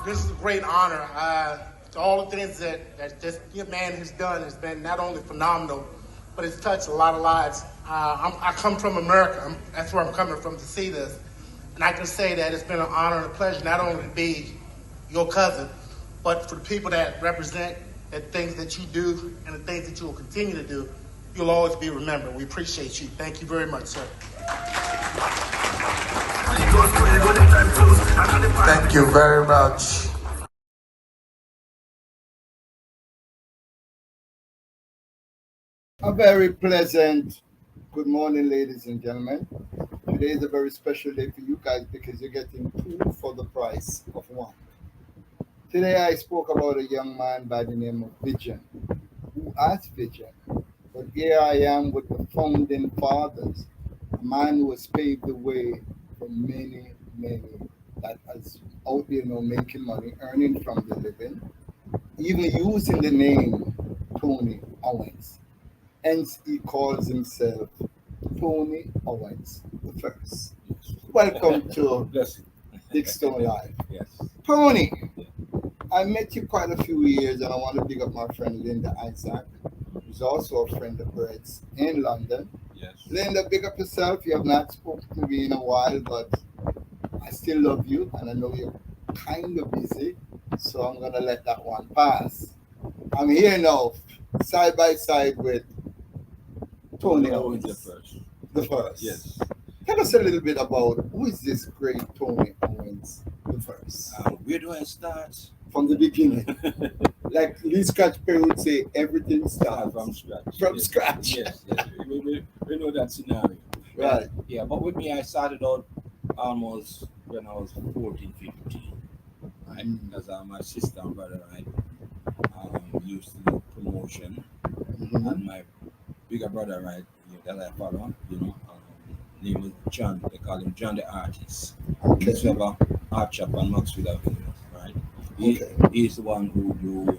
This is a great honor. All the things that this young man has done has been not only phenomenal, but it's touched a lot of lives. I come from America. That's where I'm coming from to see this. And I can say that it's been an honor and a pleasure not only to be your cousin, but for the people that represent the things that you do and the things that you will continue to do, you'll always be remembered. We appreciate you. Thank you very much, sir. Thank you very much. A very pleasant good morning, ladies and gentlemen. Today is a very special day for you guys because you're getting two for the price of one. Today I spoke about a young man by the name of Vision, who has vision. But here I am with the founding fathers, a man who has paved the way for many, many that is out there now making money, earning from the living, even using the name Toney Owens. Hence, he calls himself Toney Owens the first. Welcome to Big Stone Live. Yes. Tony, I met you quite a few years, and I want to big up my friend Linda Isaac, who's also a friend of Brett's in London. Yes. Linda, big up yourself. You have not spoken to me in a while, but I still love you, and I know you're kind of busy, so I'm going to let that one pass. I'm here now, side by side with Toney Owens, the first. Yes. Tell us a little bit about who is this great Toney Owens, the first. Where do I start? From the beginning. Like Lee Scratch Perry would say, everything starts From scratch. From yes. scratch. Yes. We know that scenario. Right. Yeah, but with me, I started out almost when I was 14, 15. Right? Because my sister and brother, right, used to do promotion. And my bigger brother, right, that I follow, name was John. They call him John the Artist. Okay. He used to have a art shop on Maxwell Avenue, right? He's the one who do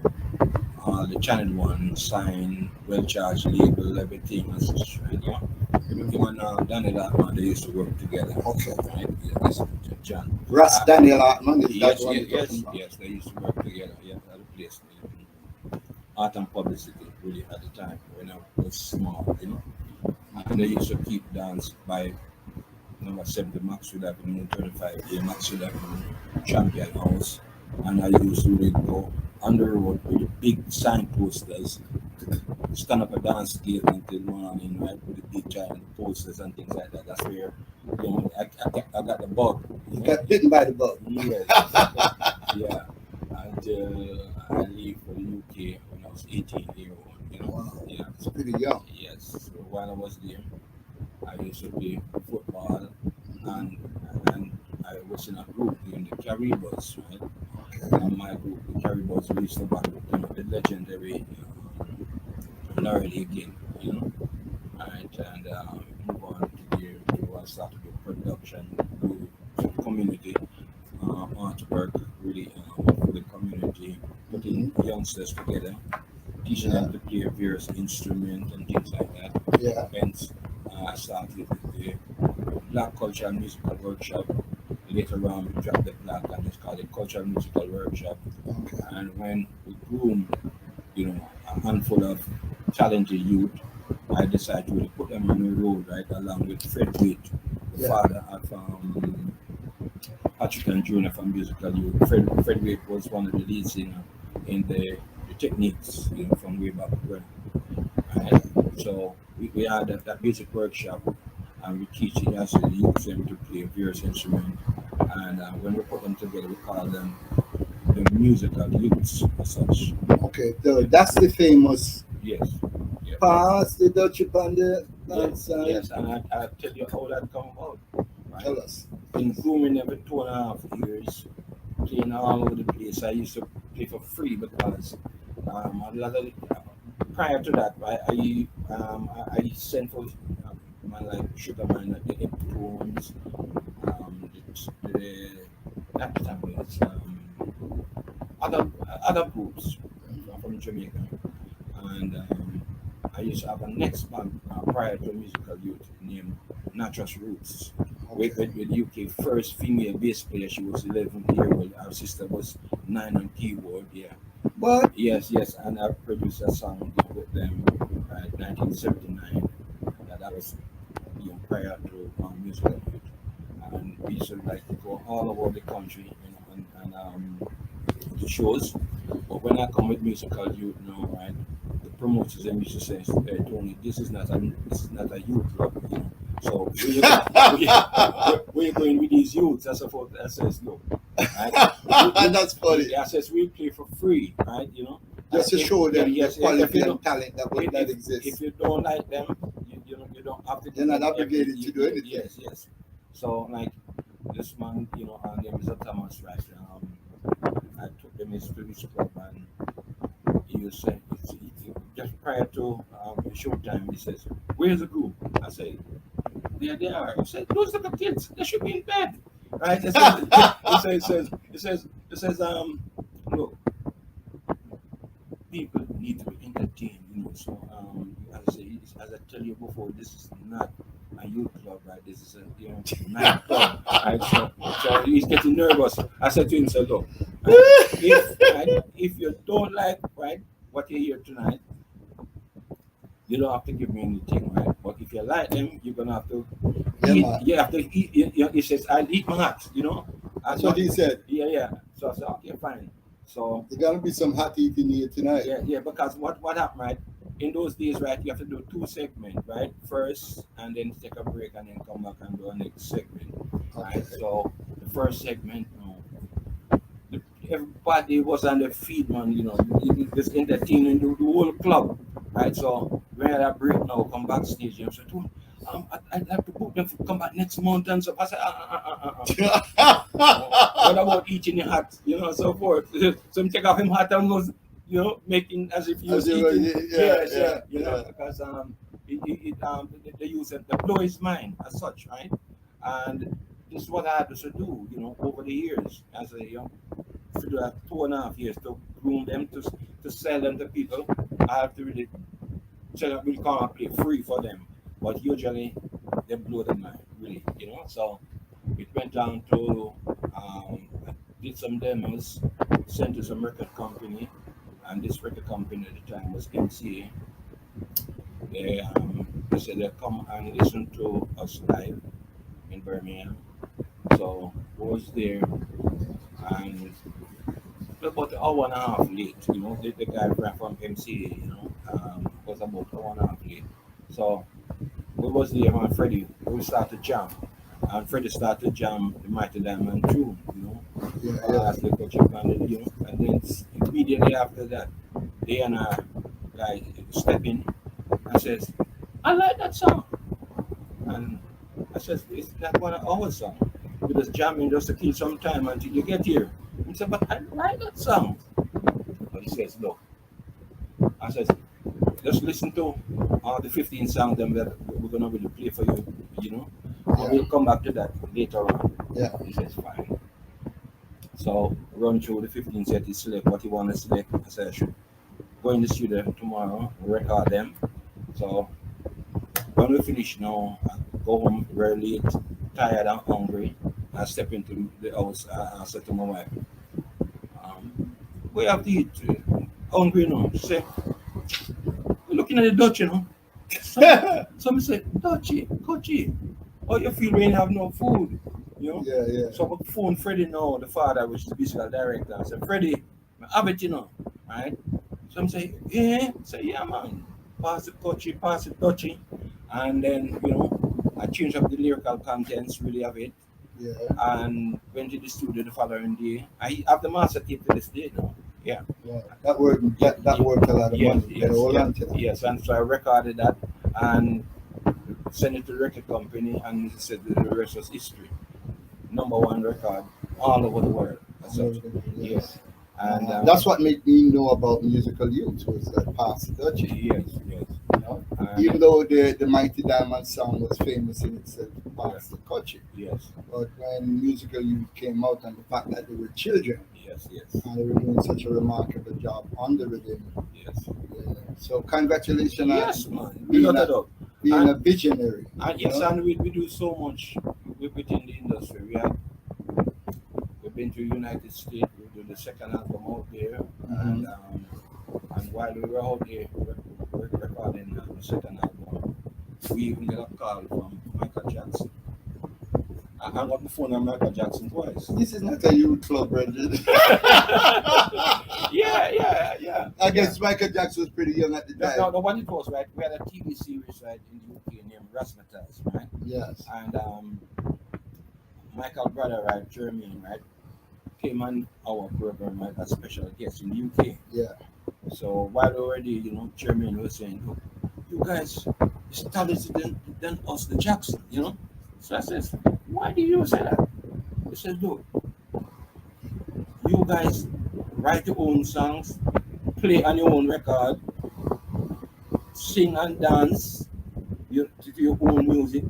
the Channel One sign, well charged label, everything and such, right? Yeah. Him and Daniel Hartman, they used to work together. Okay. Right? Yeah, that's John. Russ Daniel Hartman, is Yes, that one yes, they used to work together. Yeah, at the place. Art and publicity, really, at the time when I was small, And they used to keep dance by number 70 Maxwell Avenue, 35A Maxwell Avenue, Champion House. And I used to really go on the road with big sign posters, stand up a dance gate until morning, right, with the big giant posters and things like that. That's where, I got the bug. You got bitten by the bug. Yes. Yeah. Until I leave for the UK when I was 18 years old, Wow. Yeah. It's pretty young. Yes. So while I was there, I used to play football and I was in a group in the Caribbeans, right? Okay. And my group, the Caribbeans, we used to back the legendary Larry King, right? And move on to the start to do production, do community artwork, really for the community, putting youngsters together, teaching them to play various instruments and things like that. Yeah. Hence, I started with the Black Cultural Musical Workshop. Later on, we dropped the Black and it's called the Cultural Musical Workshop. Okay. And when we groomed, a handful of talented youth, I decided to really put them on the road, right, along with Freddie Waite, the father of Patrick and Junior from Musical Youth. Freddie Waite was one of the lead singers in the Techniques, from way back when. Right? So we had that music workshop, and we teach the youth them to play various instruments. And when we put them together, we call them the musical youths as such. Okay, so that's the famous Yes. Pass the Kouchie on the outside. Yes, and I tell you how that come about. Right? Tell us. Been grooming every 2.5 years, playing all over the place. I used to play for free because a lot of prior to that, I sent for man like Sugar Man at the Tones, that time was other groups from Jamaica, and I used to have a next band prior to Musical Youth named Naturous Roots. with UK first female bass player. She was 11-year-old. Our sister was 9 on keyboard. Yeah. What? Yes. And I produced a song with them in 1979. That was prior to musical youth. And we used to like to go all over the country, and the shows. But when I come with musical youth now, right, the promoters and used to say, hey, Tony, this is not a youth club. So where you going with these youths? I says, look, right? That's funny. I says we play for free, right? Just to show them the quality and talent that exists. If you don't like them, you don't have to. You're not obligated to do anything. Yes. So like this man, our name is Thomas, right? I took them to this club, and he said, just prior to the showtime, he says, "Where's the group?" I say, "There they are." He said, "Those are the kids. They should be in bed." Right? It says, look, people need to be entertained, So, as I tell you before, this is not a youth club, right? This is a night club, right? So he's getting nervous. I said to him, look, if you don't like, right, what you hear tonight, you don't have to give me anything, right? But if you like them, you're gonna have to eat. You have to eat. He says, "I'll eat my hat," That's what he said. Yeah. So I said, "Okay, fine." So there's gonna be some hot eating here tonight. Yeah. Because what happened, right? In those days, right, you have to do 2 segments, right? First, and then take a break, and then come back and do a next segment, right? Okay. So the first segment, everybody was on their feet, man. It was entertaining the whole club, right? So when I break now, come backstage, and say, I'd have to book them to come back next month and so. I said, what about eating your hat, so forth. Some take off him hat and was, making as if he was eating. Because they use it, the blow his mind as such, right? And this is what I had to do, over the years as a young. For the 2.5 years to groom them to sell them to people. I have to really tell them we can't play free for them, but usually they blow the mind, really, So it went down to did some demos, sent to some record company, and this record company at the time was MCA. They said they come and listen to us live in Birmingham. So I was there, and about an hour and a half late, the guy from MCA, was about an hour and a half late. So we was there on Freddie, we started jam. And Freddie started jam the Mighty Diamond tune, Pass the Kouchie, and then immediately after that, they and a guy step in and says, I like that song. And I says, it's not one of our songs. We just jamming just to kill some time until you get here. He said, but I like that song. But he says, look. I says, just listen to the 15 songs that we're going to really play for you, And we'll come back to that later on. Yeah. He says, fine. So run through the 15 sets, he select what he want to select. I said, I should go in the studio tomorrow, record them. So when we finish now, I go home very late, tired and hungry. I step into the house. I said to my wife, we have to eat. Hungry now. She said, we're looking at the Dutch, Some say, Dutchy, Kouchie, how you feel when you have no food? Yeah. So I phone Freddie now, the father, which is the musical director. I said, Freddie, I have it, right? Some say, yeah. Say, yeah, man. Pass the Kouchie, pass the Dutchy. And then, I changed up the lyrical contents, really of it. Yeah. And went to the studio the following day. I have the master tape to this day now. Yeah. That worked a lot of money. Yes, and so I recorded that and sent it to the record company, and he said the rest was history. #1 record all over the world. Yes. And that's what made me know about musical youth was that Pass the Kouchie. Yes. Even though the Mighty Diamond song was famous in itself, Pass the Kouchie. Yes. But when musical youth came out and the fact that they were children, yes, and they were doing such a remarkable job on the rhythm. Yes. Yeah. So congratulations on being a visionary. And yes, and we do so much within the industry. We've been to United States. We did the second album out there, and while we were out there recording the second album, we even got a call from Michael Jackson. I hung up the phone on Michael Jackson twice. This is not a youth club, Brendan. Yeah. I guess Michael Jackson was pretty young at the time. No, what it was, right? We had a TV series, right, in the UK named Razzmatazz, right? Yes. And Michael brother, right, Jermaine, right, came on our program, right, as special guest in the UK. Yeah. So while already, Jermaine was saying, look, you guys is talented than us, the Jackson, So I says, why do you say that? He says, look, you guys write your own songs, play on your own record, sing and dance to your own music,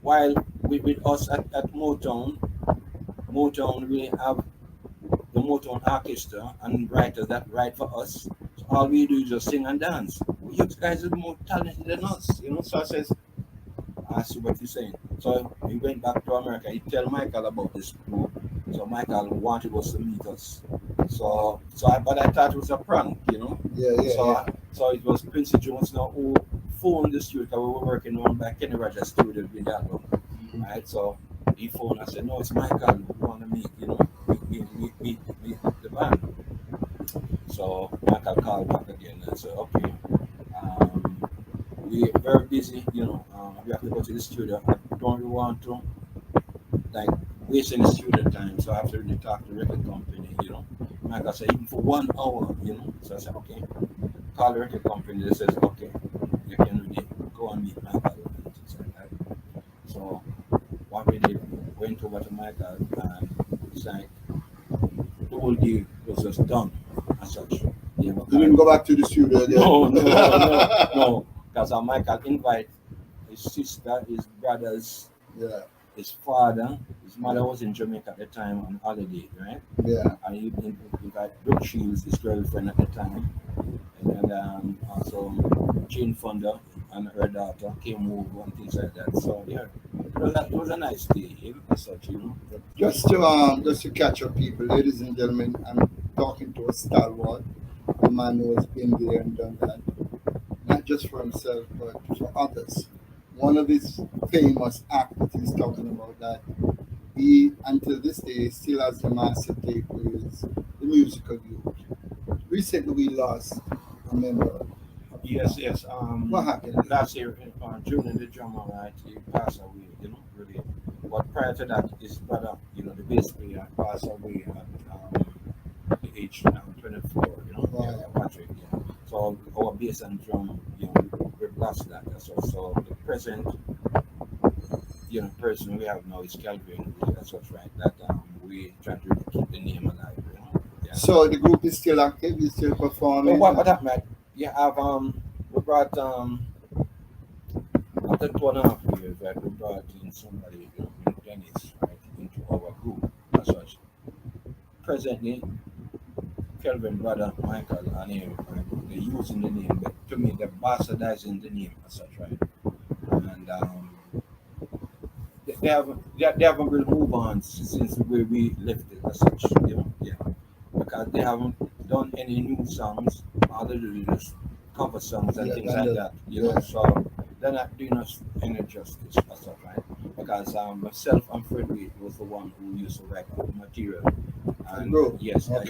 while with us at Motown we have the Motown Orchestra and writers that write for us. So all we do is just sing and dance. You guys are more talented than us, So I says, I see what you're saying. So he went back to America. He tell Michael about this group. So Michael wanted us to meet us. But I thought it was a prank, So it was Quincy Jones now who phoned the studio because we were working on by Kenny Rogers studio with that one. Right? So he phoned and said, no, it's Michael who want to meet, meet the band. So Michael called back again and said, okay, we're very busy, we have to go to the studio. I don't really want to waste any studio time. So after they talk to the record company, Michael said, even for 1 hour, So I said, okay. Call the record company. They says, okay, you can really go and meet Michael and things like that. So what we did, went over to Michael and it's like the whole deal was just done as such. You didn't go back to the studio again? No. Because Michael invite his sister, his brothers, his father, his mother was in Jamaica at the time on holiday, right? Yeah. And he invited Brooke Shields, his girlfriend at the time, and then also Jane Fonda and her daughter came over and things like that. So yeah, it was a nice day, as such, Just to catch up, people, ladies and gentlemen, I'm talking to a stalwart, a man who has been there and done that. Not just for himself, but for others. One of his famous acts that he's talking about that he, until this day, still has the master tape is the musical youth. Recently, we lost a member. Yes. What happened? Last year, during the drummer, right, he passed away, really. But prior to that, his brother, the bass player, passed away at the age 24, Right. Patrick, So our bass and drum, we lost that. So the present, person we have now is Calvin. That's what's right. That we try to keep the name alive. Yeah. So the group is still active. Is still performing. What happened? Right? Yeah, we brought after 2.5 years, right? We brought in somebody, Dennis, right, into our group. As such. Presently, Kelvin, brother Michael, and him, right, they're using the name, but to me, they're bastardizing the name as such, right? And they haven't really moved on since where we left it as such, because they haven't done any new songs. All they do is just cover songs and things like that, So they're not doing us any justice as such, right? Because myself and Freddie Waite was the one who used to write the material. And yes, and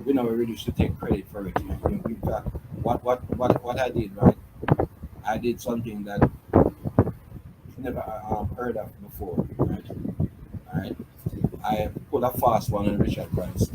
we never really should take credit for it. In fact, what I did, right? I did something that never heard of before, right? I put a fast one on Richard Price.